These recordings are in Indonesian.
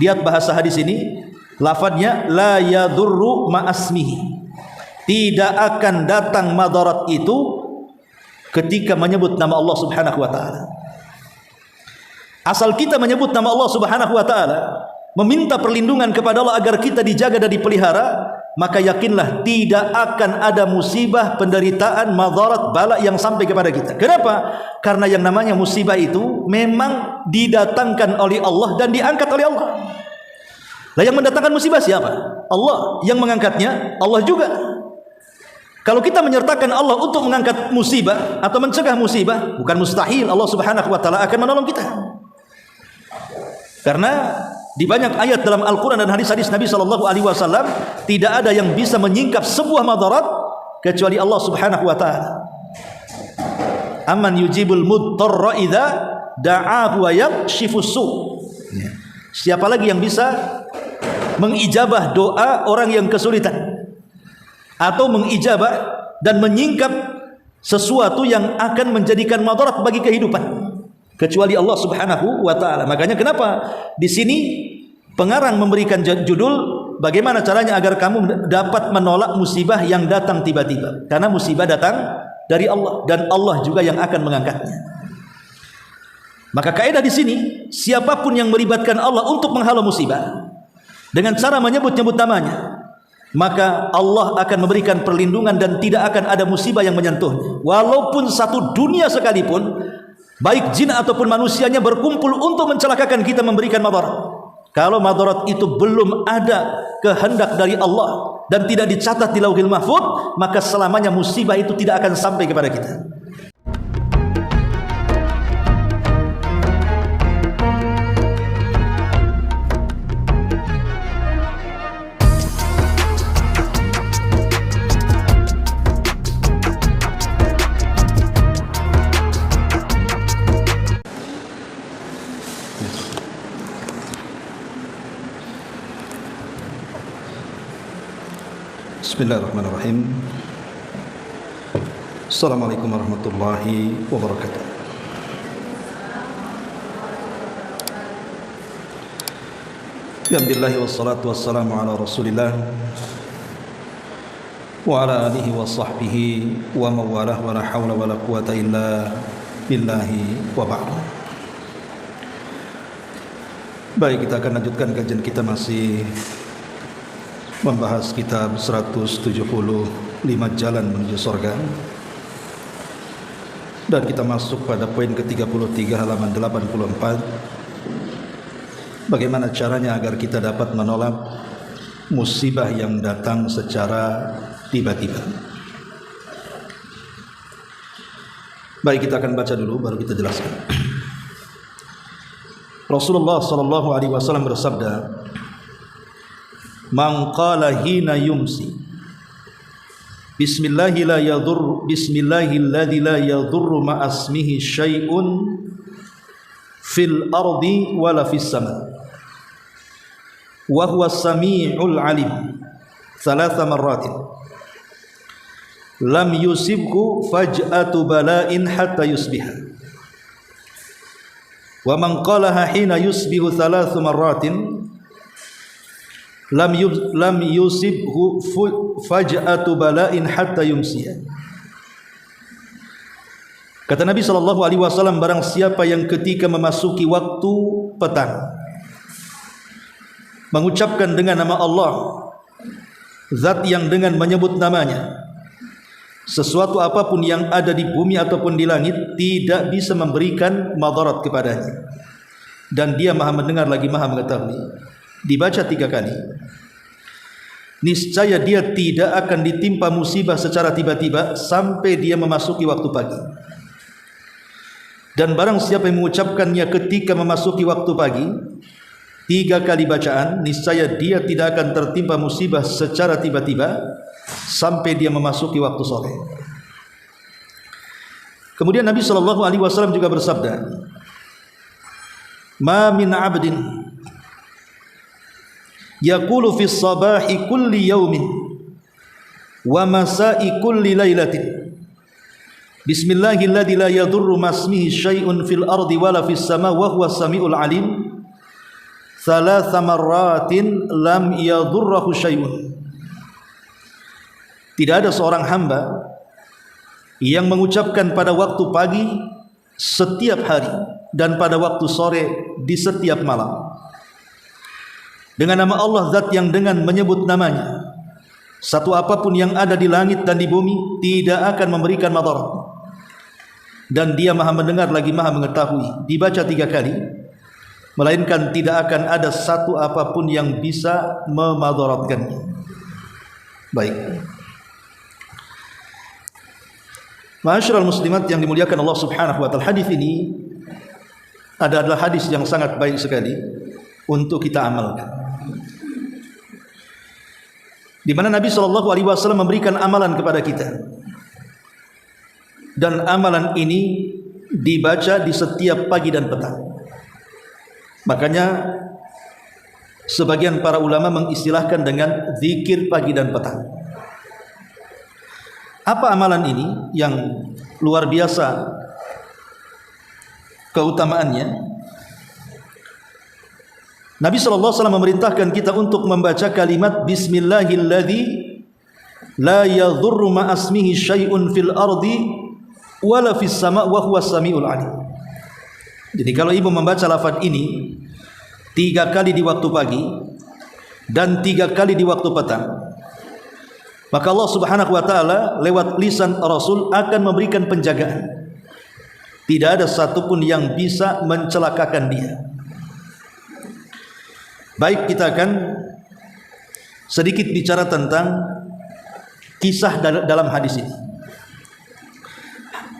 Lihat bahasa hadis ini, lafadznya la yadurru ma'asmihi. Tidak akan datang madarat itu ketika menyebut nama Allah Subhanahu wa taala. Asal kita menyebut nama Allah Subhanahu wa taala, meminta perlindungan kepada Allah agar kita dijaga dan dipelihara, maka yakinlah tidak akan ada musibah, penderitaan, madarat, bala yang sampai kepada kita. Kenapa? Karena yang namanya musibah itu memang didatangkan oleh Allah dan diangkat oleh Allah. Lah yang mendatangkan musibah siapa? Allah. Yang mengangkatnya Allah juga. Kalau kita menyertakan Allah untuk mengangkat musibah atau mencegah musibah, bukan mustahil Allah Subhanahu wa taala akan menolong kita. Karena di banyak ayat dalam Al-Quran dan hadis-hadis Nabi SAW, tidak ada yang bisa menyingkap sebuah madarat kecuali Allah Subhanahu wa ta'ala. Amman yujibul mudtarra idza da'ahu wa yakshifus su'. Siapa lagi yang bisa mengijabah doa orang yang kesulitan, atau mengijabah dan menyingkap sesuatu yang akan menjadikan madarat bagi kehidupan, kecuali Allah Subhanahu wa taala. Makanya kenapa di sini pengarang memberikan judul bagaimana caranya agar kamu dapat menolak musibah yang datang tiba-tiba. Karena musibah datang dari Allah dan Allah juga yang akan mengangkatnya. Maka kaidah di sini, siapapun yang melibatkan Allah untuk menghalau musibah dengan cara menyebut-nyebut namanya, maka Allah akan memberikan perlindungan dan tidak akan ada musibah yang menyentuhnya. Walaupun satu dunia sekalipun, baik jin ataupun manusianya berkumpul untuk mencelakakan kita, memberikan madarat, kalau madarat itu belum ada kehendak dari Allah dan tidak dicatat di Lauhil Mahfuz, maka selamanya musibah itu tidak akan sampai kepada kita. Bismillahirrahmanirrahim. Assalamualaikum warahmatullahi wabarakatuh. Alhamdulillah wassalatu wassalamu ala Rasulillah wa ala alihi wa sahbihi wa mawalah wa la hawla wa la quwata illa billahi wa ba'du. Baik, kita akan lanjutkan kajian kita, masih membahas kitab 175 jalan menuju surga, dan kita masuk pada poin ke-33 halaman 84. Bagaimana caranya agar kita dapat menolak musibah yang datang secara tiba-tiba. Baik, kita akan baca dulu baru kita jelaskan. Rasulullah sallallahu alaihi wasallam bersabda, "Man qala hina yumsi bismillahi la yadur bismillahilladzi la yadurru ma asmihi syai'un fil ardi wala fis sama wa huwa as-sami'ul 'alim thalatha marratin lam yusibhu faj'atu bala'in hatta yusbiha wa man qalaha hina yusbihu thalatha marratin lam yusibhu faj'atu bala'in hatta yumsiya." Kata Nabi sallallahu alaihi wasallam, barang siapa yang ketika memasuki waktu petang mengucapkan dengan nama Allah, zat yang dengan menyebut namanya sesuatu apapun yang ada di bumi ataupun di langit tidak bisa memberikan madarat kepadanya, dan dia Maha mendengar lagi Maha mengetahui, dibaca 3 kali, niscaya dia tidak akan ditimpa musibah secara tiba-tiba sampai dia memasuki waktu pagi. Dan barang siapa yang mengucapkannya ketika memasuki waktu pagi, 3 kali bacaan, niscaya dia tidak akan tertimpa musibah secara tiba-tiba sampai dia memasuki waktu sore. Kemudian Nabi SAW juga bersabda, "Ma min 'abdin yaqulu fi sabahi kulli yaumin wa masa'i kulli lailatin bismillahilladzi la yadurru ma ismihi syai'un fil ardi wala fis sama wa huwas samiul alim thalatha marratin lam yadurrahu syai'un. Tidak ada seorang hamba yang mengucapkan pada waktu pagi setiap hari dan pada waktu sore di setiap malam dengan nama Allah, zat yang dengan menyebut namanya satu apapun yang ada di langit dan di bumi tidak akan memberikan madarat, dan dia maha mendengar lagi maha mengetahui, dibaca 3 kali, melainkan tidak akan ada satu apapun yang bisa memadaratkannya. Baik, ma'asyiral muslimat yang dimuliakan Allah Subhanahu wa taala, hadis ini adalah hadis yang sangat baik sekali untuk kita amalkan, di mana Nabi SAW memberikan amalan kepada kita, dan amalan ini dibaca di setiap pagi dan petang. Makanya sebagian para ulama mengistilahkan dengan zikir pagi dan petang. Apa amalan ini yang luar biasa keutamaannya? Nabi SAW memerintahkan kita untuk membaca kalimat Bismillahilladzi la yadhurru ma'asmihi syai'un fil ardi wala fis sama' wa huwas sami'ul alim. Jadi kalau ibu membaca lafaz ini 3 kali di waktu pagi dan 3 kali di waktu petang, maka Allah Subhanahu wa taala lewat lisan Rasul akan memberikan penjagaan. Tidak ada satupun yang bisa mencelakakan dia. Baik, kita akan sedikit bicara tentang kisah dalam hadis ini.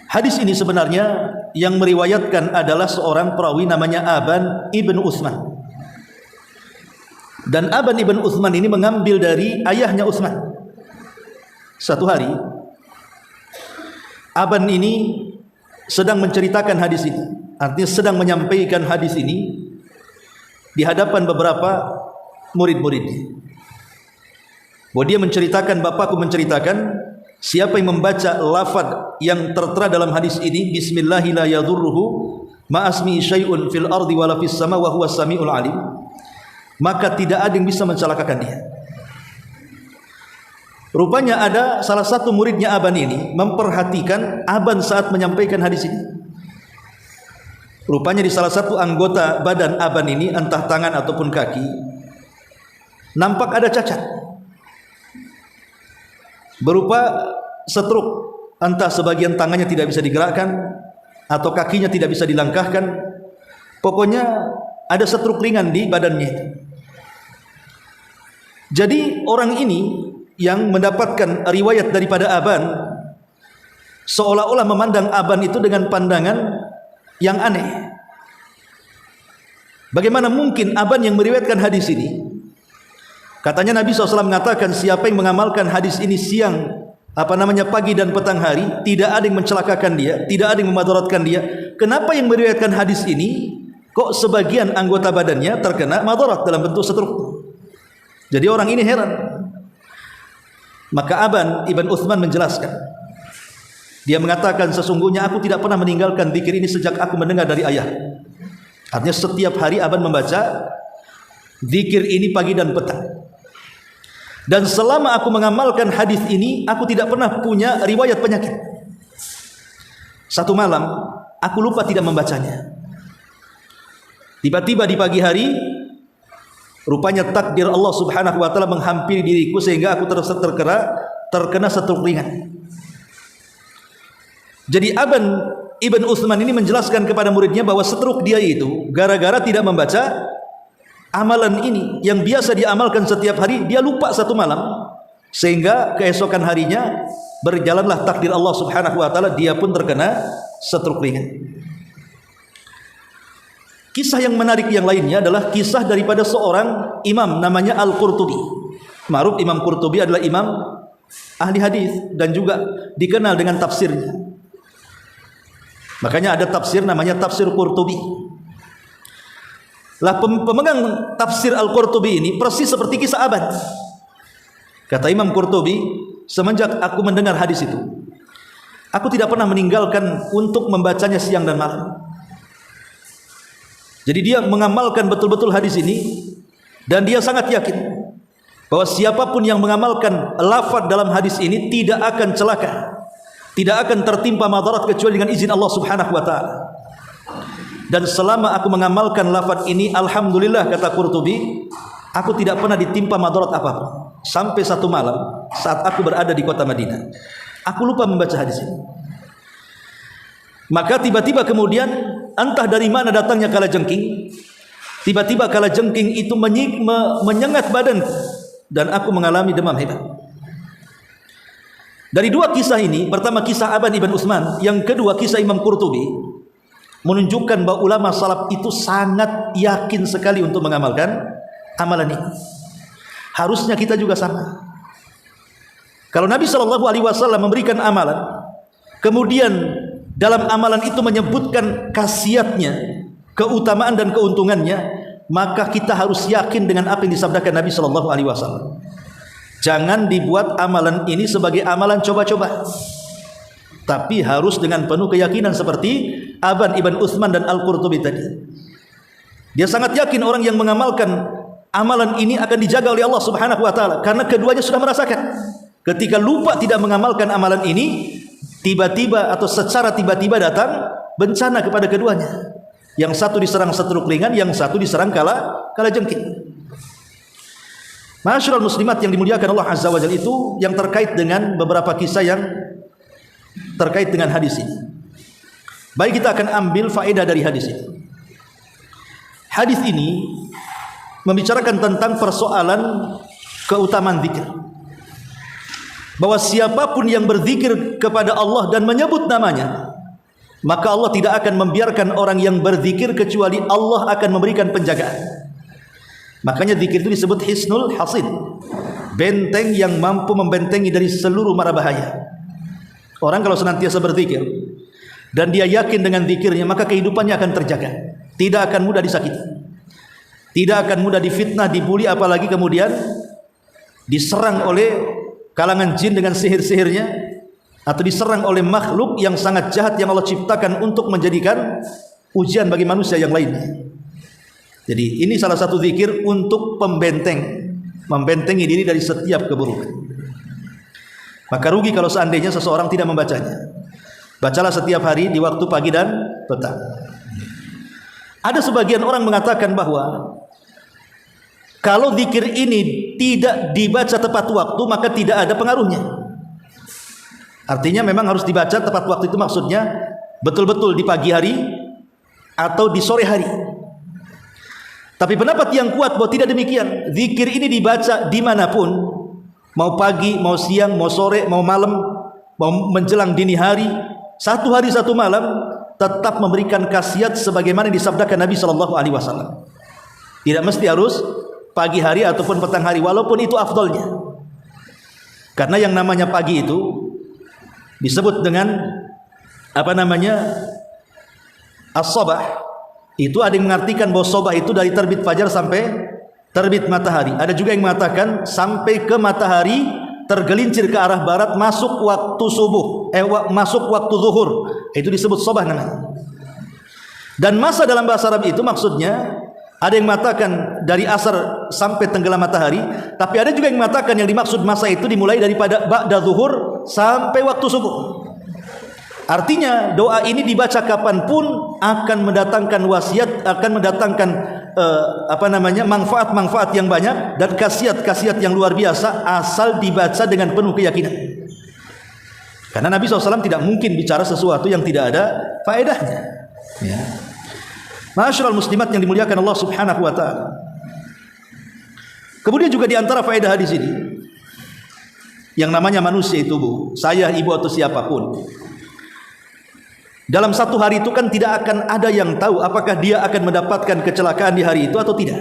Hadis ini sebenarnya yang meriwayatkan adalah seorang perawi namanya Aban ibn Uthman. Dan Aban ibn Uthman ini mengambil dari ayahnya Uthman. Satu hari Aban ini sedang menceritakan hadis ini, artinya sedang menyampaikan hadis ini di hadapan beberapa murid-muridnya. Bahwa dia menceritakan, bapakku menceritakan, siapa yang membaca lafaz yang tertera dalam hadis ini, Bismillahi la yadurruhu ma'asmi syai'un fil ardi wala fis sama wa huwas sami'ul alim, maka tidak ada yang bisa mencelakakan dia. Rupanya ada salah satu muridnya Aban ini memperhatikan Aban saat menyampaikan hadis ini. Rupanya di salah satu anggota badan Aban ini, entah tangan ataupun kaki, nampak ada cacat berupa stroke, entah sebagian tangannya tidak bisa digerakkan atau kakinya tidak bisa dilangkahkan. Pokoknya ada stroke ringan di badannya itu. Jadi orang ini yang mendapatkan riwayat daripada Aban seolah-olah memandang Aban itu dengan pandangan yang aneh. Bagaimana mungkin Aban yang meriwayatkan hadis ini? Katanya Nabi SAW mengatakan, siapa yang mengamalkan hadis ini siang, pagi dan petang hari, tidak ada yang mencelakakan dia, tidak ada yang memadaratkan dia. Kenapa yang meriwayatkan hadis ini kok sebagian anggota badannya terkena madarat dalam bentuk stroke? Jadi orang ini heran. Maka Aban ibn Uthman menjelaskan, dia mengatakan, sesungguhnya aku tidak pernah meninggalkan zikir ini sejak aku mendengar dari ayah. Artinya setiap hari Aban membaca zikir ini pagi dan petang. Dan selama aku mengamalkan hadis ini, aku tidak pernah punya riwayat penyakit. Satu malam aku lupa tidak membacanya. Tiba-tiba di pagi hari, rupanya takdir Allah Subhanahu wa taala menghampiri diriku sehingga aku terkena stroke ringan. Jadi Aban ibn Uthman ini menjelaskan kepada muridnya bahwa stroke dia itu gara-gara tidak membaca amalan ini yang biasa diamalkan setiap hari. Dia lupa satu malam, sehingga keesokan harinya berjalanlah takdir Allah Subhanahu wa taala, dia pun terkena stroke ringan. Kisah yang menarik yang lainnya adalah kisah daripada seorang imam namanya Al-Qurtubi. Ma'ruf Imam Qurtubi adalah imam ahli hadis dan juga dikenal dengan tafsirnya. Makanya ada tafsir namanya tafsir Qurtubi. Lah pemegang tafsir Al-Qurtubi ini persis seperti kisah Aban. Kata Imam Qurtubi, semenjak aku mendengar hadis itu, aku tidak pernah meninggalkan untuk membacanya siang dan malam. Jadi dia mengamalkan betul-betul hadis ini, dan dia sangat yakin bahwa siapapun yang mengamalkan lafaz dalam hadis ini tidak akan celaka, tidak akan tertimpa madarat kecuali dengan izin Allah Subhanahu wa taala. Dan selama aku mengamalkan lafaz ini, alhamdulillah, kata Qurtubi, aku tidak pernah ditimpa madarat apapun. Sampai satu malam saat aku berada di kota Madinah, aku lupa membaca hadis ini. Maka tiba-tiba kemudian entah dari mana datangnya kalajengking. Tiba-tiba kalajengking itu menyengat badanku dan aku mengalami demam hebat. Dari dua kisah ini, pertama kisah Aban ibn Utsman, yang kedua kisah Imam Qurtubi, menunjukkan bahwa ulama salaf itu sangat yakin sekali untuk mengamalkan amalan ini. Harusnya kita juga sama. Kalau Nabi SAW memberikan amalan, kemudian dalam amalan itu menyebutkan khasiatnya, keutamaan dan keuntungannya, maka kita harus yakin dengan apa yang disabdakan Nabi SAW. Jangan dibuat amalan ini sebagai amalan coba-coba, tapi harus dengan penuh keyakinan seperti Aban ibn Utsman dan Al-Qurtubi tadi. Dia sangat yakin orang yang mengamalkan amalan ini akan dijaga oleh Allah Subhanahu wa taala, karena keduanya sudah merasakan. Ketika lupa tidak mengamalkan amalan ini, tiba-tiba atau secara tiba-tiba datang bencana kepada keduanya. Yang satu diserang stroke ringan, yang satu diserang kalajengking. Ma'asyiral muslimat yang dimuliakan Allah Azza wa Jalla, itu yang terkait dengan beberapa kisah yang terkait dengan hadis ini. Baik, kita akan ambil faedah dari hadis ini. Hadis ini membicarakan tentang persoalan keutamaan zikir, bahwa siapapun yang berzikir kepada Allah dan menyebut namanya, maka Allah tidak akan membiarkan orang yang berzikir kecuali Allah akan memberikan penjagaan. Makanya zikir itu disebut hisnul hasin, benteng yang mampu membentengi dari seluruh mara bahaya. Orang kalau senantiasa berzikir dan dia yakin dengan zikirnya, maka kehidupannya akan terjaga, tidak akan mudah disakiti, tidak akan mudah difitnah, dibuli, apalagi kemudian diserang oleh kalangan jin dengan sihir-sihirnya, atau diserang oleh makhluk yang sangat jahat yang Allah ciptakan untuk menjadikan ujian bagi manusia yang lainnya. Jadi ini salah satu zikir untuk membentengi diri dari setiap keburukan. Maka rugi kalau seandainya seseorang tidak membacanya. Bacalah setiap hari di waktu pagi dan petang. Ada sebagian orang mengatakan bahwa kalau zikir ini tidak dibaca tepat waktu, maka tidak ada pengaruhnya. Artinya memang harus dibaca tepat waktu, itu maksudnya betul-betul di pagi hari atau di sore hari. Tapi pendapat yang kuat bahwa tidak demikian. Zikir ini dibaca dimanapun, mau pagi, mau siang, mau sore, mau malam, mau menjelang dini hari, satu hari satu malam, tetap memberikan khasiat sebagaimana disabdakan Nabi SAW. Tidak mesti harus pagi hari ataupun petang hari, walaupun itu afdolnya. Karena yang namanya pagi itu disebut dengan as-sabah. Itu ada yang mengartikan bahwa sabah itu dari terbit fajar sampai terbit matahari. Ada juga yang mengatakan sampai ke matahari tergelincir ke arah barat, masuk waktu subuh, masuk waktu zuhur. Itu disebut sabah namanya. Dan masa dalam bahasa Arab itu maksudnya, ada yang mengatakan dari asar sampai tenggelam matahari, tapi ada juga yang mengatakan yang dimaksud masa itu dimulai daripada ba'da zuhur sampai waktu subuh. Artinya doa ini dibaca kapanpun akan mendatangkan wasiat, akan mendatangkan manfaat-manfaat yang banyak dan khasiat-khasiat yang luar biasa, asal dibaca dengan penuh keyakinan. Karena Nabi SAW tidak mungkin bicara sesuatu yang tidak ada faedahnya. Ya. Ma'asyiral muslimat yang dimuliakan Allah Subhanahu wa taala. Kemudian juga di antara faedah hadis ini, yang namanya manusia itu, Bu, saya, ibu atau siapapun, dalam satu hari itu kan tidak akan ada yang tahu apakah dia akan mendapatkan kecelakaan di hari itu atau tidak.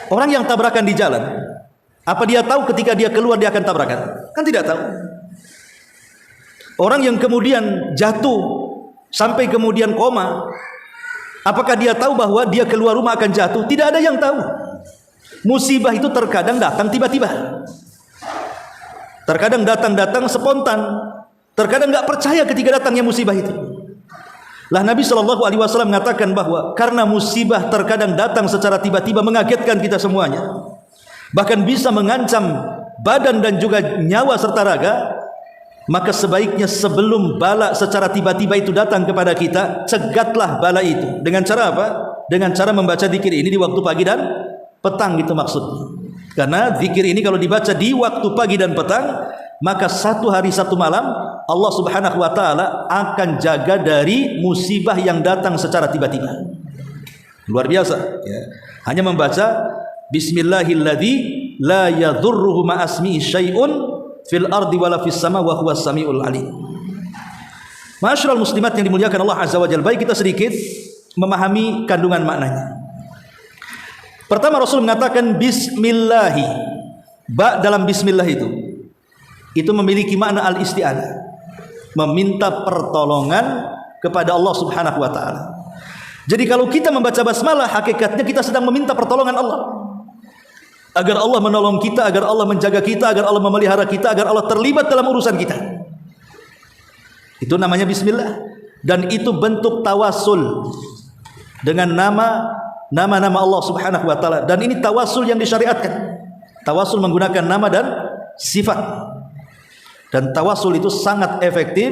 Orang yang tabrakan di jalan, apa dia tahu ketika dia keluar dia akan tabrakan? Kan tidak tahu. Orang yang kemudian jatuh sampai kemudian koma, apakah dia tahu bahwa dia keluar rumah akan jatuh? Tidak ada yang tahu. Musibah itu terkadang datang tiba-tiba, terkadang datang spontan, terkadang nggak percaya ketika datangnya musibah itu. Lah Nabi Shallallahu Alaihi Wasallam mengatakan bahwa karena musibah terkadang datang secara tiba-tiba mengagetkan kita semuanya, bahkan bisa mengancam badan dan juga nyawa serta raga, maka sebaiknya sebelum bala secara tiba-tiba itu datang kepada kita, cegatlah bala itu. Dengan cara apa? Dengan cara membaca zikir ini di waktu pagi dan petang, gitu maksudnya. Karena zikir ini kalau dibaca di waktu pagi dan petang, maka 1 hari 1 malam Allah Subhanahu wa taala akan jaga dari musibah yang datang secara tiba-tiba. Luar biasa ya. Hanya membaca bismillahilladzi la yadhurruhu ma'asmihi syai'un fil ardi wala fis sama wa huwas samiul alim. Ma'asyiral muslimat yang dimuliakan Allah Azza wa Jalla, baik kita sedikit memahami kandungan maknanya. Pertama, Rasul mengatakan bismillahi. Ba dalam bismillah itu memiliki makna al-isti'anah, meminta pertolongan kepada Allah Subhanahu wa taala. Jadi kalau kita membaca basmalah, hakikatnya kita sedang meminta pertolongan Allah, agar Allah menolong kita, agar Allah menjaga kita, agar Allah memelihara kita, agar Allah terlibat dalam urusan kita. Itu namanya bismillah, dan itu bentuk tawasul dengan nama-nama Allah Subhanahu wa taala, dan ini tawasul yang disyariatkan. Tawasul menggunakan nama dan sifat. Dan tawasul itu sangat efektif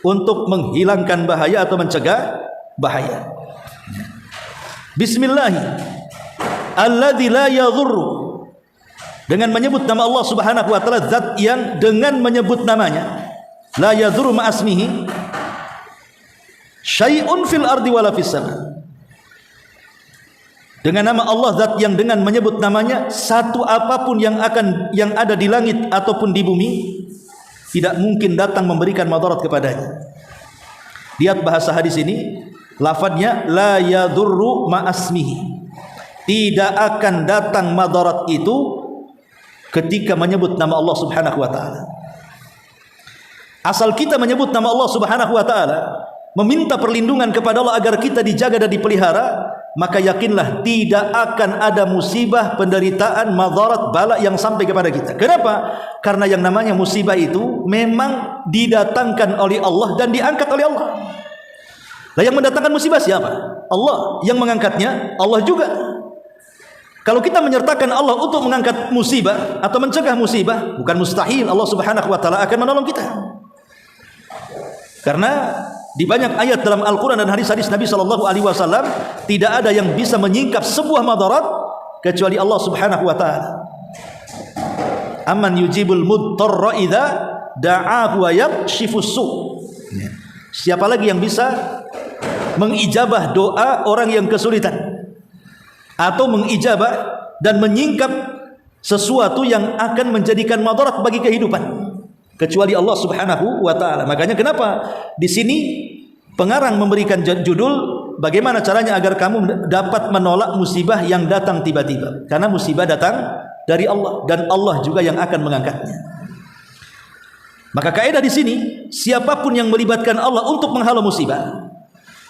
untuk menghilangkan bahaya atau mencegah bahaya. Bismillah alladzi la yadhurru, dengan menyebut nama Allah Subhanahu wa taala, zat yang dengan menyebut namanya la yadhurru ma'asmihi syai'un fil ardi wala fis sama. Dengan nama Allah, zat yang dengan menyebut namanya, satu apapun yang ada di langit ataupun di bumi tidak mungkin datang memberikan madarat kepadanya. Lihat bahasa hadis ini, lafadznya la yadurru ma'asmihi, tidak akan datang madarat itu ketika menyebut nama Allah Subhanahu wa taala. Asal kita menyebut nama Allah Subhanahu wa taala, meminta perlindungan kepada Allah agar kita dijaga dan dipelihara, maka yakinlah tidak akan ada musibah, penderitaan, madarat, bala yang sampai kepada kita. Kenapa? Karena yang namanya musibah itu memang didatangkan oleh Allah dan diangkat oleh Allah. Nah, yang mendatangkan musibah siapa? Allah. Yang mengangkatnya Allah juga. Kalau kita menyertakan Allah untuk mengangkat musibah atau mencegah musibah, bukan mustahil Allah Subhanahu wa taala akan menolong kita. Karena di banyak ayat dalam Al-Quran dan hadis-hadis Nabi Sallallahu Alaihi Wasallam, tidak ada yang bisa menyingkap sebuah madarat kecuali Allah Subhanahu Wa Taala. Amman yujibul mudtarra idza da'ahu wa yakshifus su. Siapa lagi yang bisa mengijabah doa orang yang kesulitan, atau mengijabah dan menyingkap sesuatu yang akan menjadikan madarat bagi kehidupan, kecuali Allah Subhanahu wa taala. Makanya kenapa di sini pengarang memberikan judul bagaimana caranya agar kamu dapat menolak musibah yang datang tiba-tiba. Karena musibah datang dari Allah dan Allah juga yang akan mengangkatnya. Maka kaidah di sini, siapapun yang melibatkan Allah untuk menghalau musibah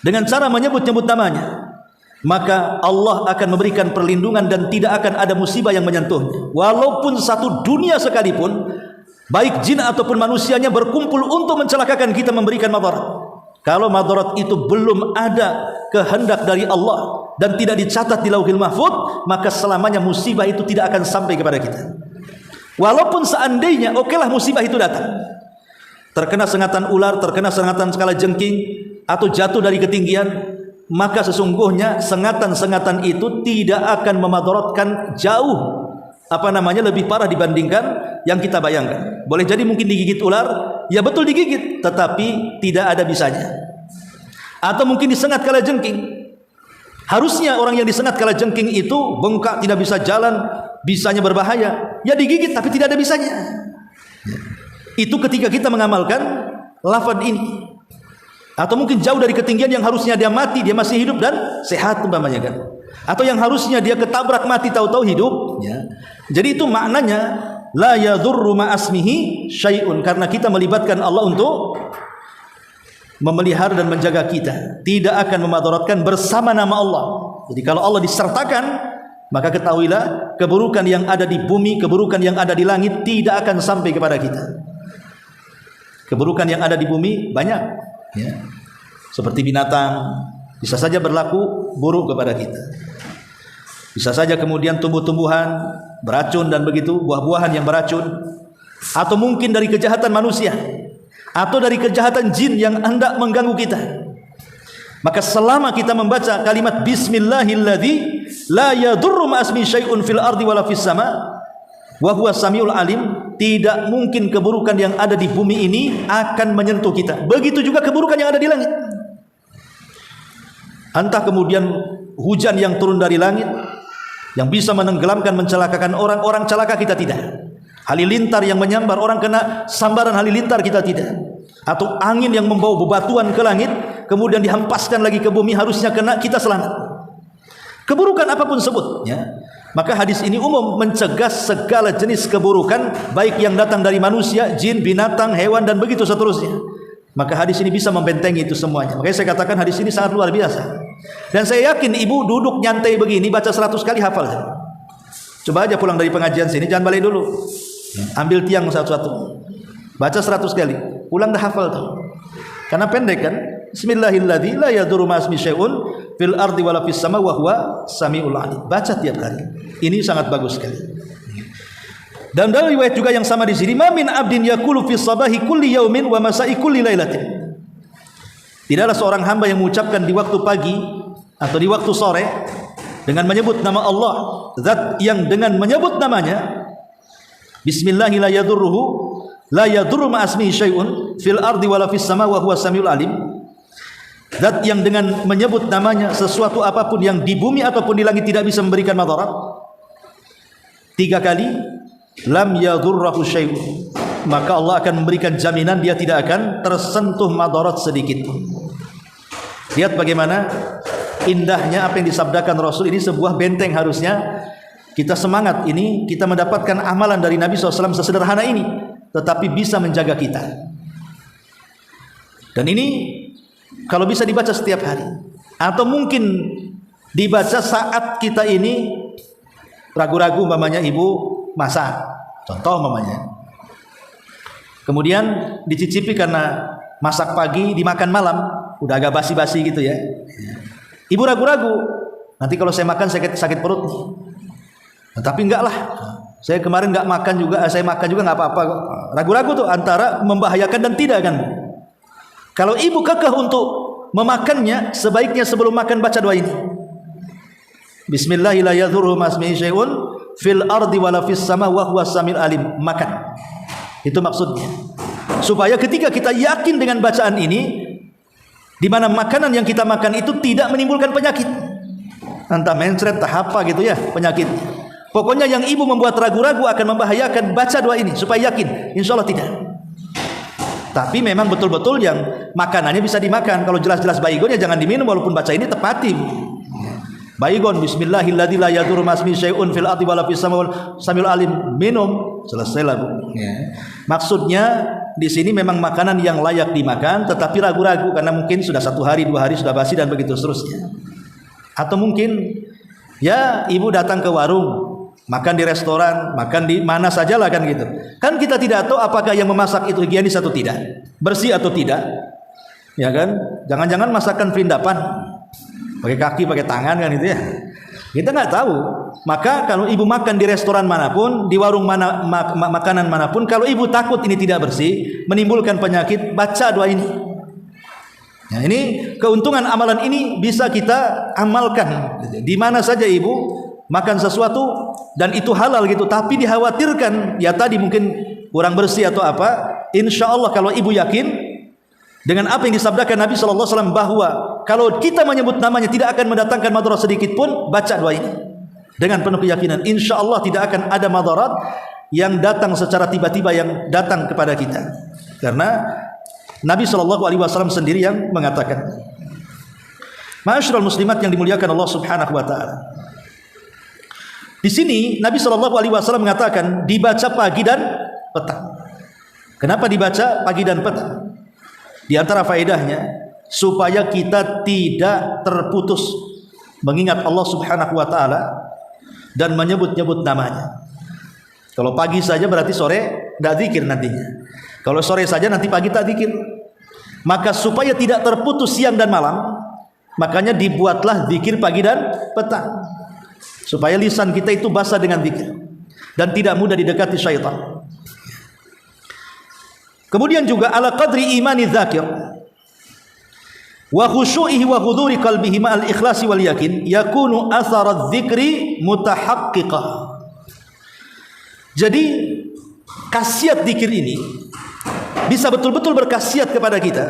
dengan cara menyebut-nyebut namanya, maka Allah akan memberikan perlindungan dan tidak akan ada musibah yang menyentuhnya. Walaupun satu dunia sekalipun, baik jin ataupun manusianya, berkumpul untuk mencelakakan kita, memberikan madarat, kalau madarat itu belum ada kehendak dari Allah dan tidak dicatat di Lauhil Mahfuz, maka selamanya musibah itu tidak akan sampai kepada kita. Walaupun seandainya okelah musibah itu datang, terkena sengatan ular, terkena sengatan skala jengking, atau jatuh dari ketinggian, maka sesungguhnya sengatan-sengatan itu tidak akan memadaratkan jauh lebih parah dibandingkan yang kita bayangkan. Boleh jadi mungkin digigit ular, ya betul digigit, tetapi tidak ada bisanya. Atau mungkin disengat kala jengking. Harusnya orang yang disengat kala jengking itu bengkak, tidak bisa jalan, bisanya berbahaya. Ya digigit tapi tidak ada bisanya. Itu ketika kita mengamalkan lafaz ini. Atau mungkin jauh dari ketinggian yang harusnya dia mati, dia masih hidup dan sehat umpamanya kan. Atau yang harusnya dia ketabrak mati tahu-tahu hidup, ya. Jadi itu maknanya la yadhurru ma'asmihi syai'un, karena kita melibatkan Allah untuk memelihara dan menjaga kita, tidak akan memadaratkan bersama nama Allah. Jadi kalau Allah disertakan, maka ketahuilah keburukan yang ada di bumi, keburukan yang ada di langit tidak akan sampai kepada kita. Keburukan yang ada di bumi banyak, ya. seperti binatang, bisa saja berlaku buruk kepada kita. Bisa saja kemudian tumbuh-tumbuhan beracun dan begitu, buah-buahan yang beracun, atau mungkin dari kejahatan manusia, atau dari kejahatan jin yang hendak mengganggu kita. Maka selama kita membaca kalimat Bismillahilladzi la yadurru ma'asmi syai'un fil ardi wala fis sama wa huwa samiul alim, tidak mungkin keburukan yang ada di bumi ini akan menyentuh kita. Begitu juga keburukan yang ada di langit. Entah kemudian hujan yang turun dari langit yang bisa menenggelamkan, mencelakakan orang celaka, kita tidak. Halilintar yang menyambar, orang kena sambaran halilintar, kita tidak. Atau angin yang membawa bebatuan ke langit kemudian dihempaskan lagi ke bumi, harusnya kena, kita selamat. Keburukan apapun sebutnya, maka hadis ini umum mencegah segala jenis keburukan, baik yang datang dari manusia, jin, binatang, hewan, dan begitu seterusnya. Maka hadis ini bisa membentengi itu semuanya. Makanya saya katakan hadis ini sangat luar biasa. Dan saya yakin ibu duduk nyantai begini, baca 100 kali hafal. Coba aja pulang dari pengajian sini, jangan balik dulu, ambil tiang satu-satu, baca 100 kali, pulang dah hafal tuh. Karena pendek kan. Bismillahilladzi la yadurru ma'asmi syai'un fil ardi wala fis sama wa huwa samiul alim. Baca tiap hari. Ini sangat bagus sekali. Dan dalam riwayat juga yang sama di sini, ma min abdin yaqulu fi sabahi kulli yaumin wa masa'i kulli lailatin. Tidaklah seorang hamba yang mengucapkan di waktu pagi atau di waktu sore dengan menyebut nama Allah, zat yang dengan menyebut namanya Bismillahi la yadurru ma'asmi syai'un fil ardi wala fis sama wa huwa samiul alim. Zat yang dengan menyebut namanya sesuatu apapun yang di bumi ataupun di langit tidak bisa memberikan madarat. 3 kali, lam yadurrahu syai'un, maka Allah akan memberikan jaminan dia tidak akan tersentuh madarat sedikit pun. Lihat bagaimana indahnya apa yang disabdakan Rasul ini, sebuah benteng. Harusnya kita semangat ini, kita mendapatkan amalan dari Nabi SAW sesederhana ini, tetapi bisa menjaga kita. Dan ini kalau bisa dibaca setiap hari, atau mungkin dibaca saat kita ini ragu-ragu, umpamanya ibu masak, contoh umpamanya, kemudian dicicipi karena masak pagi dimakan malam, udah agak basi-basi gitu ya. Ibu ragu-ragu, nanti kalau saya makan sakit perut nih. Nah, tapi enggak lah, saya kemarin enggak makan juga, saya makan juga enggak apa-apa. Ragu-ragu tuh antara membahayakan dan tidak kan. Kalau ibu kekeh untuk memakannya, sebaiknya sebelum makan baca doa ini. Bismillahirrahmanirrahim, la yadurru ma'asmihi syai'un fil ardi wala fis sama wa huwas samiul alim. Makan. Itu maksudnya. Supaya ketika kita yakin dengan bacaan ini, di mana makanan yang kita makan itu tidak menimbulkan penyakit. Entah mencret, entah apa gitu ya penyakit. Pokoknya yang ibu membuat ragu-ragu akan membahayakan, baca doa ini supaya yakin. Insya Allah tidak. Tapi memang betul-betul yang makanannya bisa dimakan. Kalau jelas-jelas baygon ya jangan diminum, walaupun baca ini tepati. Baygon, Bismillahilladzi la yadurru ma'asmihi syai'un fil ardi wala fis sama samiul alim, minum, selesai lah Bu. Maksudnya di sini memang makanan yang layak dimakan, tetapi ragu-ragu karena mungkin sudah 1 hari 2 hari sudah basi dan begitu seterusnya. Atau mungkin ya ibu datang ke warung, makan di restoran, makan di mana sajalah kan gitu. Kan kita tidak tahu apakah yang memasak itu higienis atau tidak, bersih atau tidak. Ya kan? Jangan-jangan masakan perindapan, pakai kaki, pakai tangan kan itu ya. Kita nggak tahu. Maka kalau ibu makan di restoran manapun, di warung mana, makanan manapun, kalau ibu takut ini tidak bersih, menimbulkan penyakit, baca doa ini. Nah, ini keuntungan amalan ini bisa kita amalkan di mana saja ibu makan sesuatu dan itu halal gitu, tapi dikhawatirkan ya tadi mungkin kurang bersih atau apa. Insya Allah kalau ibu yakin dengan apa yang disabdakan Nabi SAW bahwa kalau kita menyebut namanya tidak akan mendatangkan madarat sedikit pun, baca doa ini dengan penuh keyakinan. Insya Allah tidak akan ada madarat yang datang secara tiba-tiba yang datang kepada kita, karena Nabi SAW sendiri yang mengatakan. Ma'asyiral muslimat yang dimuliakan Allah Subhanahu wa taala. Di sini Nabi SAW mengatakan dibaca pagi dan petang. Kenapa dibaca pagi dan petang? Di antara faedahnya supaya kita tidak terputus mengingat Allah Subhanahu wa taala dan menyebut-nyebut namanya. Kalau pagi saja berarti sore tidak zikir nantinya. Kalau sore saja nanti pagi tak zikir. Maka supaya tidak terputus siang dan malam, makanya dibuatlah zikir pagi dan petang, supaya lisan kita itu basah dengan zikir dan tidak mudah didekati syaitan. Kemudian juga ala qadri imani dzakir wa khusyu'ihi wa huduri qalbihi ma'al ikhlasi wal yakin yakunu athara dzikri mutahaqqiqah. Jadi khasiat zikir ini bisa betul-betul berkhasiat kepada kita,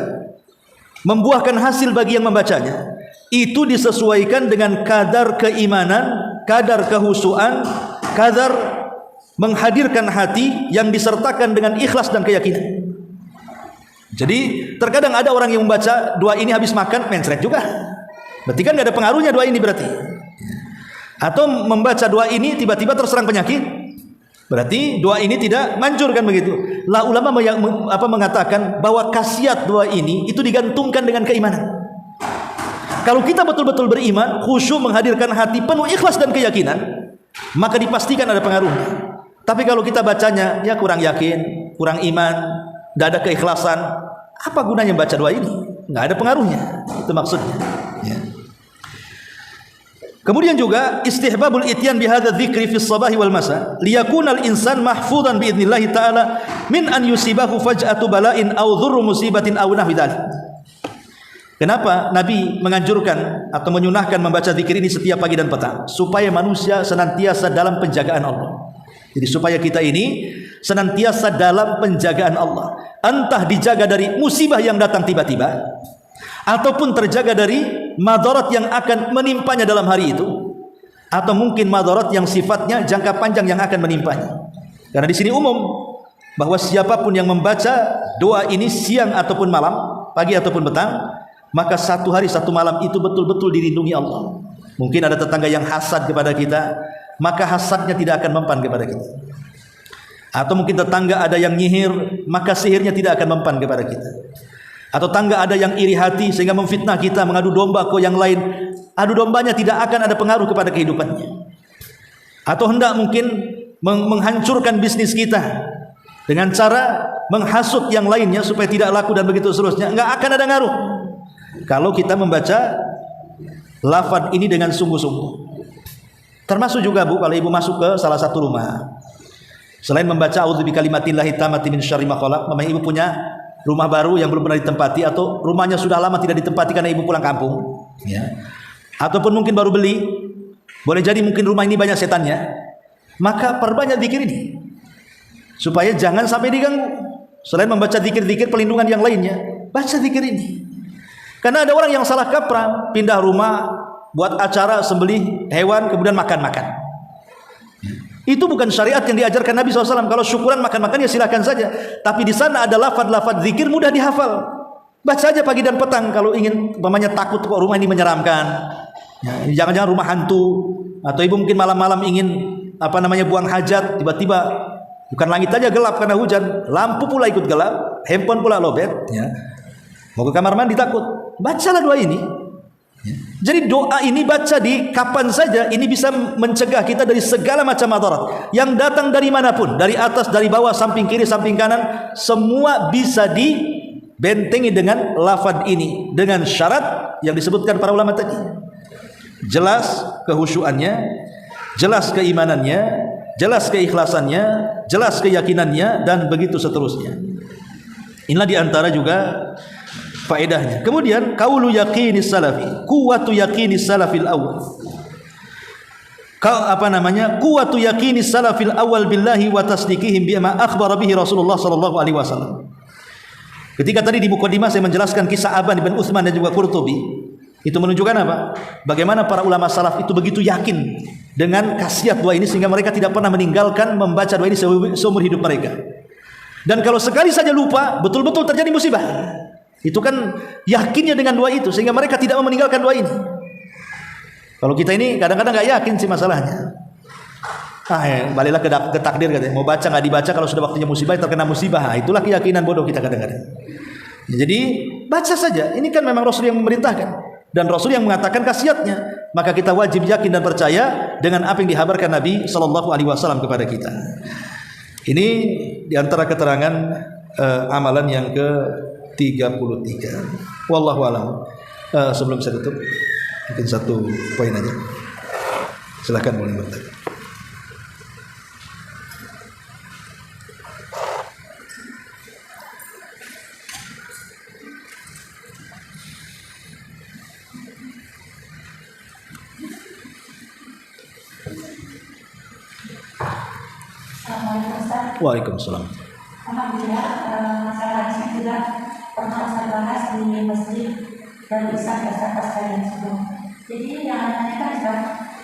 membuahkan hasil bagi yang membacanya. Itu disesuaikan dengan kadar keimanan, kadar kehusuan, kadar menghadirkan hati yang disertakan dengan ikhlas dan keyakinan. Jadi terkadang ada orang yang membaca doa ini habis makan mencret juga, berarti kan gak ada pengaruhnya doa ini berarti. Atau membaca doa ini tiba-tiba terserang penyakit, berarti doa ini tidak manjur, kan begitu. Lah ulama mengatakan bahwa khasiat doa ini itu digantungkan dengan keimanan. Kalau kita betul-betul beriman, khusyuk, menghadirkan hati penuh ikhlas dan keyakinan, maka dipastikan ada pengaruhnya. Tapi kalau kita bacanya ya kurang yakin, kurang iman, tidak ada keikhlasan, apa gunanya baca doa ini? Nggak ada pengaruhnya. Itu maksudnya. Ya. Kemudian juga istihbabul ityan bihadza dzikri fi shabahi wal masa liyakunal insan mahfuzan biidznillah taala min an yusibahu faj'atu bala'in aw dhurru musibatin aw nahwi dzalik. Kenapa Nabi menganjurkan atau menyunahkan membaca zikir ini setiap pagi dan petang? Supaya manusia senantiasa dalam penjagaan Allah. Jadi supaya kita ini senantiasa dalam penjagaan Allah. Entah dijaga dari musibah yang datang tiba-tiba, ataupun terjaga dari madarat yang akan menimpanya dalam hari itu, atau mungkin madarat yang sifatnya jangka panjang yang akan menimpanya. Karena di sini umum bahwa siapapun yang membaca doa ini siang ataupun malam, pagi ataupun petang, maka satu hari satu malam itu betul-betul dilindungi Allah. Mungkin ada tetangga yang hasad kepada kita, maka hasadnya tidak akan mempan kepada kita. Atau mungkin tetangga ada yang nyihir, maka sihirnya tidak akan mempan kepada kita. Atau tetangga ada yang iri hati sehingga memfitnah kita, mengadu domba ke yang lain, adu dombanya tidak akan ada pengaruh kepada kehidupannya. Atau hendak mungkin menghancurkan bisnis kita dengan cara menghasut yang lainnya supaya tidak laku dan begitu seterusnya, enggak akan ada ngaruh kalau kita membaca lafaz ini dengan sungguh-sungguh. Termasuk juga Bu, kalau ibu masuk ke salah satu rumah, selain membaca a'udzu bikalimatillahi tammati min syarri ma khalaq, memang ibu punya rumah baru yang belum pernah ditempati, atau rumahnya sudah lama tidak ditempati karena ibu pulang kampung, ya. Ataupun mungkin baru beli, boleh jadi mungkin rumah ini banyak setannya, maka perbanyak zikir ini supaya jangan sampai diganggu. Selain membaca zikir-zikir pelindungan yang lainnya, baca zikir ini. Karena ada orang yang salah kaprah, pindah rumah, buat acara sembelih hewan, kemudian makan-makan. Itu bukan syariat yang diajarkan Nabi SAW. Kalau syukuran makan-makan ya silakan saja, tapi di sana ada lafaz-lafaz zikir mudah dihafal. Baca aja pagi dan petang kalau ingin, umpamanya takut kok rumah ini menyeramkan. Ya, jangan-jangan rumah hantu, atau ibu mungkin malam-malam ingin buang hajat, tiba-tiba bukan langit aja gelap karena hujan, lampu pula ikut gelap, handphone pula lowbat, ya. Mau ke kamar mandi takut, bacalah doa ini. Jadi doa ini baca di kapan saja, ini bisa mencegah kita dari segala macam madarat yang datang dari manapun, dari atas, dari bawah, samping kiri, samping kanan, semua bisa dibentengi dengan lafaz ini, dengan syarat yang disebutkan para ulama tadi. Jelas kehusyuannya, jelas keimanannya, jelas keikhlasannya, jelas keyakinannya, dan begitu seterusnya. Inilah diantara juga faedahnya. Kemudian qaulu yaqinis salafi, quwwatu yaqinis salafil awal. Quwwatu yaqinis salafil awal billahi wa tasdiqihim bima akhbara bihi Rasulullah sallallahu alaihi wasallam. Ketika tadi di mukadimah saya menjelaskan kisah Aban bin Utsman dan juga Qurtubi, itu menunjukkan apa? Bagaimana para ulama salaf itu begitu yakin dengan khasiat doa ini sehingga mereka tidak pernah meninggalkan membaca doa ini seumur hidup mereka. Dan kalau sekali saja lupa, betul-betul terjadi musibah. Itu kan yakinnya dengan doa itu sehingga mereka tidak mau meninggalkan doa ini. Kalau kita ini kadang-kadang nggak yakin sih masalahnya. Baliklah ke takdir katanya. Mau baca nggak dibaca, kalau sudah waktunya musibah terkena musibah. Itulah keyakinan bodoh kita kadang-kadang. Jadi baca saja. Ini kan memang Rasul yang memerintahkan dan Rasul yang mengatakan khasiatnya. Maka kita wajib yakin dan percaya dengan apa yang dihabarkan Nabi Sallallahu Alaihi Wasallam kepada kita. Ini diantara keterangan amalan yang ke 33. Wallahu a'lam. Sebelum saya tutup, mungkin satu poin aja. Silakan boleh bertanya. Waalaikumsalam. Alhamdulillah, masalah hadis juga pernah saya bahas di masjid dan bisa pas kalian sebelum. Jadi yang anehkan Ustaz,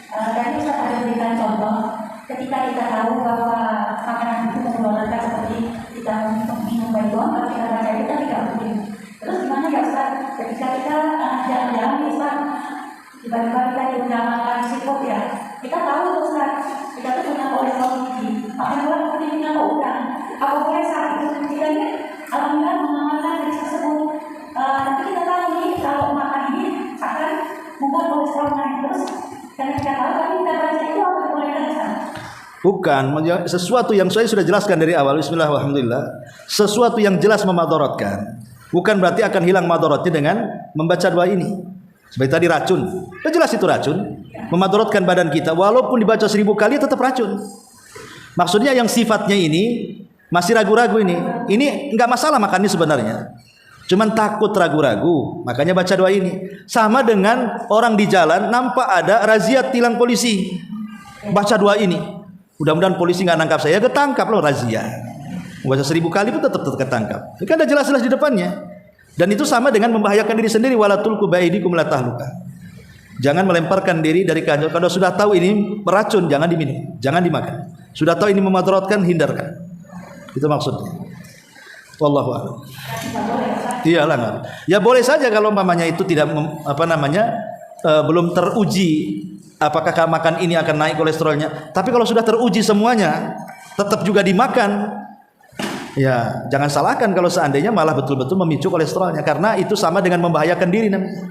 tadi Ustaz ada berikan contoh ketika kita tahu bahwa makanan itu mengeluarkan seperti kita minum baygon, kalau kita baca kita tidak mungkin. Terus gimana ya Ustaz? Ketika kita jalan-jalan nih Ustaz, tiba-tiba kita diundang makan seafood ya, kita tahu Ustaz, kita tuh punya kolesterol tinggi, makan buah seperti punya udang. Apa boleh saat itu kita lihat alhamdulillah mengamalkan hadis tersebut, tapi kita tahu nih kalau makan ini akan membuat kolesterol naik terus, karena kita tahu tapi kita baca itu apa dibolehkan Ustaz? Bukan, sesuatu yang saya sudah jelaskan dari awal. Bismillah, alhamdulillah. Sesuatu yang jelas memadaratkan, bukan berarti akan hilang madaratnya dengan membaca doa ini. Seperti tadi racun, jelas itu racun, memadaratkan badan kita. Walaupun dibaca 1000 kali tetap racun. Maksudnya yang sifatnya ini masih ragu-ragu ini nggak masalah makannya sebenarnya. Cuman takut ragu-ragu, makanya baca doa ini. Sama dengan orang di jalan nampak ada razia tilang polisi, baca doa ini. Mudah-mudahan polisi nggak nangkap saya, ketangkap loh razia. Baca 1000 kali pun tetap ketangkap. Ini kan ada jelas-jelas di depannya. Dan itu sama dengan membahayakan diri sendiri. Wala tulqu biaidikum ila tahluka. Jangan melemparkan diri dari kehancuran. Kalau sudah tahu ini beracun, jangan diminum, jangan dimakan. Sudah tahu ini memadaratkan, hindarkan. Itu maksudnya. Wallahu a'lam. Iyalah enggak. Ya boleh saja kalau umpamanya itu tidak belum teruji apakah makan ini akan naik kolesterolnya. Tapi kalau sudah teruji semuanya tetap juga dimakan. Ya, jangan salahkan kalau seandainya malah betul-betul memicu kolesterolnya, karena itu sama dengan membahayakan diri namanya.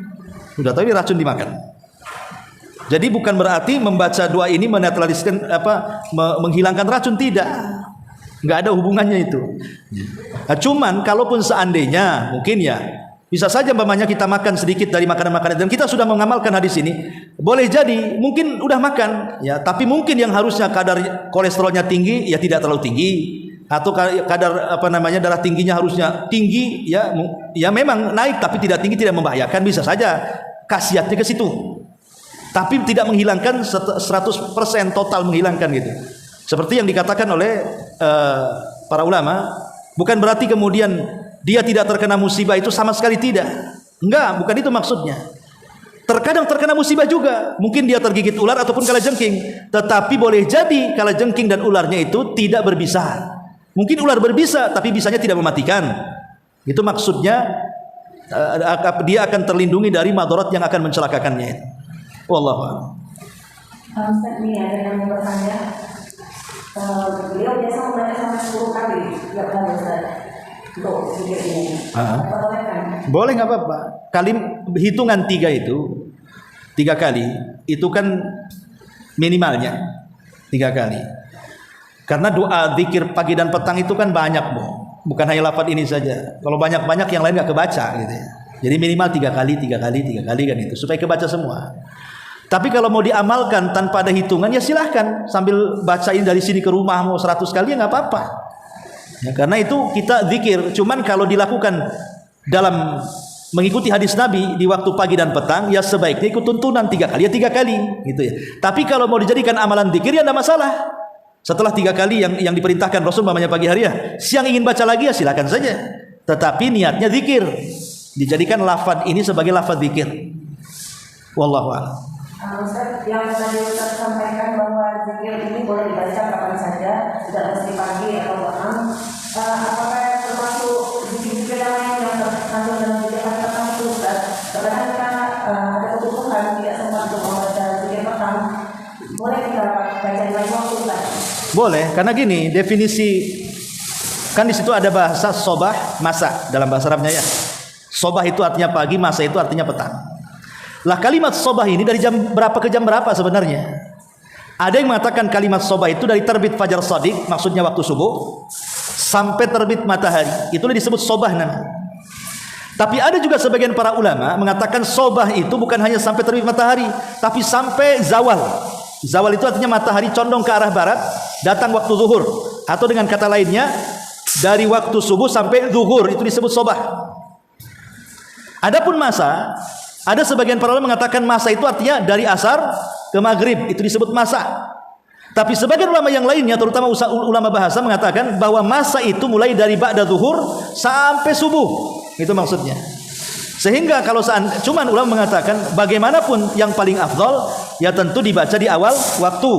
Sudah tahu ini racun dimakan. Jadi bukan berarti membaca doa ini menetraliskan menghilangkan racun, tidak. Enggak ada hubungannya itu. Nah, cuman kalaupun seandainya mungkin ya bisa saja umpamanya kita makan sedikit dari makanan-makanan dan kita sudah mengamalkan hadis ini, boleh jadi mungkin udah makan ya, tapi mungkin yang harusnya kadar kolesterolnya tinggi ya tidak terlalu tinggi, atau kadar darah tingginya harusnya tinggi ya memang naik tapi tidak tinggi, tidak membahayakan, bisa saja khasiatnya ke situ. Tapi tidak menghilangkan 100% total menghilangkan gitu. Seperti yang dikatakan oleh para ulama, bukan berarti kemudian dia tidak terkena musibah itu sama sekali tidak. Enggak, bukan itu maksudnya. Terkadang terkena musibah juga. Mungkin dia tergigit ular ataupun kalajengking. Tetapi boleh jadi kalajengking dan ularnya itu tidak berbisa. Mungkin ular berbisa, tapi bisanya tidak mematikan. Itu maksudnya dia akan terlindungi dari madarat yang akan mencelakakannya. Wallahu a'lam. Ustaz, ini ada yang bertanya. Beliau biasa membaca sampai 10 kali tiap hari Ustaz. Untuk zikir ini. Boleh, nggak apa-apa. Hitungan 3 itu 3 kali itu kan minimalnya 3 kali. Karena doa zikir pagi dan petang itu kan banyak, bukan hanya lafaz ini saja. Kalau banyak-banyak yang lain nggak kebaca gitu ya. Jadi minimal 3 kali kan itu supaya kebaca semua. Tapi kalau mau diamalkan tanpa ada hitungan ya silahkan sambil bacain dari sini ke rumah mau 100 kali ya nggak apa-apa. Ya, karena itu kita zikir. Cuman kalau dilakukan dalam mengikuti hadis Nabi di waktu pagi dan petang ya sebaiknya ikut tuntunan 3 kali ya 3 kali gitu ya. Tapi kalau mau dijadikan amalan zikir ya tidak masalah. Setelah 3 kali yang diperintahkan Rasul namanya pagi hari ya, siang ingin baca lagi ya silakan saja. Tetapi niatnya zikir. Dijadikan lafaz ini sebagai lafaz zikir. Wallahu a'lam. Ustaz, yang tadi Ustaz sampaikan bahwa zikir ini boleh dibaca kapan saja, tidak mesti pagi atau petang. Apakah termasuk zikir yang lain yang terkandung dalam zikir petang itu Ustaz? Karena kita ada kebutuhan tidak sempat untuk membaca zikir petang. Boleh kita baca di lain waktu Ustaz? Boleh, karena gini definisi kan di situ ada bahasa sobah masa dalam bahasa Arabnya ya. Sobah itu artinya pagi, masa itu artinya petang. Lah kalimat sobah ini dari jam berapa ke jam berapa sebenarnya? Ada yang mengatakan kalimat sobah itu dari terbit fajar shadiq, maksudnya waktu subuh, sampai terbit matahari. Itulah disebut sobah namanya. Tapi ada juga sebagian para ulama mengatakan sobah itu bukan hanya sampai terbit matahari, tapi sampai zawal. Zawal itu artinya matahari condong ke arah barat, datang waktu zuhur. Atau dengan kata lainnya, dari waktu subuh sampai zuhur, itu disebut sobah. Adapun masa, ada sebagian para ulama mengatakan masa itu artinya dari asar ke maghrib, itu disebut masa. Tapi sebagian ulama yang lainnya, terutama ulama bahasa, mengatakan bahwa masa itu mulai dari ba'da zuhur sampai subuh. Itu maksudnya. Sehingga kalau cuman ulama mengatakan bagaimanapun yang paling afdal, ya tentu dibaca di awal waktu.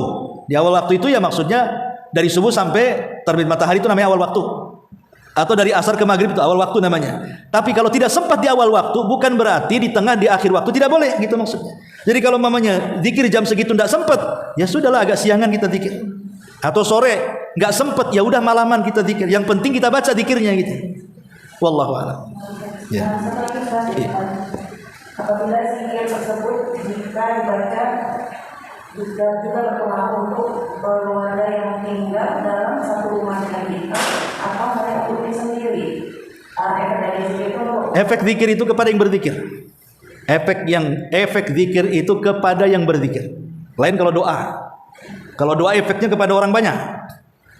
Di awal waktu itu ya maksudnya dari subuh sampai terbit matahari itu namanya awal waktu. Atau dari asar ke maghrib itu awal waktu namanya. Tapi kalau tidak sempat di awal waktu, bukan berarti di tengah, di akhir waktu tidak boleh, gitu maksudnya. Jadi kalau mamanya zikir jam segitu tidak sempat, ya sudahlah agak siangan kita zikir. Atau sore nggak sempat, ya udah malaman kita zikir. Yang penting kita baca zikirnya gitu. Wallahu a'lam. Ya. Apabila zikir tersebut jika dibaca juga berpengaruh untuk keluarga yang tinggal dalam satu rumah dengan kita atau mereka berdiri sendiri. Efek dari zikir itu. Efek zikir itu kepada yang berzikir. Efek zikir itu kepada yang berzikir. Lain kalau doa. Kalau doa efeknya kepada orang banyak.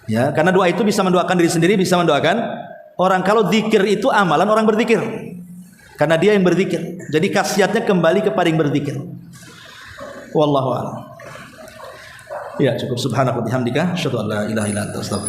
Ya, karena doa itu bisa mendoakan diri sendiri, bisa mendoakan orang. Kalau zikir itu amalan orang berzikir. Karena dia yang berzikir. Jadi khasiatnya kembali kepada yang berzikir. Wallahu a'lam. Ya, cukup subhanaka wa bihamdika asyhadu an la ilaha illa anta astaghfiruka